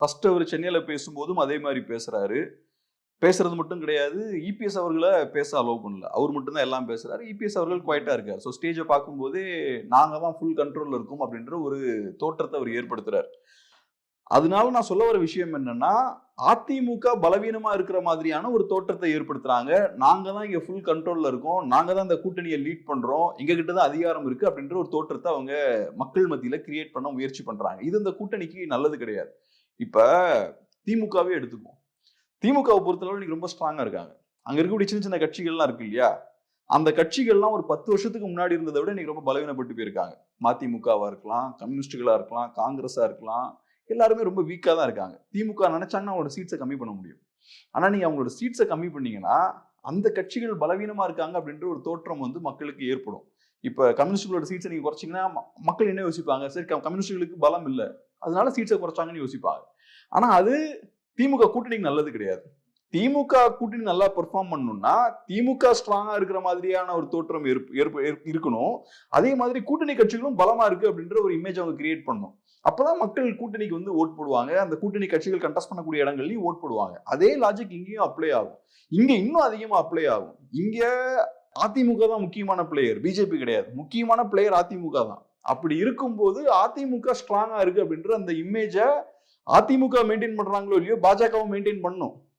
First அவர் சென்னையில பேசும்போதும் அதே மாதிரி பேசுறாரு. பேசுறது மட்டும் கிடையாது. இபிஎஸ் அவர்கள பேச அலோவ் பண்ணல. அவர் மட்டும் தான் எல்லாம் பேசுறாரு. இபிஎஸ் அவர்கள் குவைட்டா இருக்காரு. ஸோ ஸ்டேஜ பார்க்கும்போதே நாங்க தான் ஃபுல் கண்ட்ரோல்ல இருக்கோம் அப்படின்ற ஒரு தோற்றத்த அவர் ஏற்படுத்துறாரு. அதனால நான் சொல்ல வர விஷயம் என்னன்னா, அதிமுக பலவீனமா இருக்கிற மாதிரியான ஒரு தோற்றத்தை ஏற்படுத்துறாங்க. நாங்க தான் இங்க ஃபுல் கண்ட்ரோல்ல இருக்கோம். நாங்க தான் இந்த கூட்டணிய லீட் பண்றோம். எங்க கிட்ட தான் அதிகாரம் இருக்கு அப்படின்ற ஒரு தோற்றத்த அவங்க மக்கள் மத்தியில கிரியேட் பண்ண முயற்சி பண்றாங்க. இது இந்த கூட்டணிக்கு நல்லது கிடையாது. இப்ப திமுகவே எடுத்துக்குவோம். திமுகவை பொறுத்தளவு இன்னைக்கு ரொம்ப ஸ்ட்ராங்கா இருக்காங்க. அங்க இருக்கக்கூடிய சின்ன சின்ன கட்சிகள்லாம் இருக்கு இல்லையா? அந்த கட்சிகள்லாம் ஒரு 10 வருஷத்துக்கு முன்னாடி இருந்தத விட இன்னைக்கு ரொம்ப பலவீனப்பட்டு போயிருக்காங்க. மதிமுகவா இருக்கலாம், கம்யூனிஸ்டுகளா இருக்கலாம், காங்கிரஸா இருக்கலாம். எல்லாருமே ரொம்ப வீக்கா தான் இருக்காங்க. திமுக நினைச்சாங்கன்னா அவங்களோட சீட்ஸ கம்மி பண்ண முடியும். ஆனா நீங்க அவங்களோட சீட்ஸ கம்மி பண்ணீங்கன்னா, அந்த கட்சிகள் பலவீனமா இருக்காங்க அப்படின்ற ஒரு தோற்றம் வந்து மக்களுக்கு ஏற்படும். இப்ப கம்யூனிஸ்டுகளோட சீட்ஸ நீங்க குறைச்சீங்கன்னா, மக்கள் என்ன யோசிப்பாங்க? சரி கம்யூனிஸ்டுகளுக்கு பலம் இல்ல. அதனால சீட்ஸ குறைச்சாங்கன்னு யோசிப்பாங்க. ஆனா அது திமுக கூட்டணிக்கு நல்லது கிடையாது. திமுக கூட்டணி நல்லா பெர்ஃபார்ம் பண்ணணும்னா, திமுக ஸ்ட்ராங்கா இருக்கிற மாதிரியான ஒரு தோற்றம் இருக்கணும். அதே மாதிரி கூட்டணி கட்சிகளும் பலமா இருக்கு அப்படின்ற ஒரு இமேஜ் அவங்க கிரியேட் பண்ணணும். அப்பதான் மக்கள் கூட்டணிக்கு வந்து ஓட் போடுவாங்க. அந்த கூட்டணி கட்சிகள் கண்டெஸ்ட் பண்ணக்கூடிய இடங்கள்லயும் ஓட் போடுவாங்க. அதே லாஜிக் இங்கேயும் அப்ளை ஆகும். இங்க இன்னும் அதிகமா அப்ளை ஆகும். இங்க அதிமுக தான் முக்கியமான பிளேயர். பிஜேபி கிடையாது. முக்கியமான பிளேயர் அதிமுக தான். அப்படி இருக்கும்போது அதிமுக ஸ்ட்ராங்கா இருக்கு அப்படின்ற அந்த இமேஜ அதிமுக மெயின்டைன் பண்றாங்களோ இல்லையோ பாஜகவும் மெயின்டைன் பண்ணும்.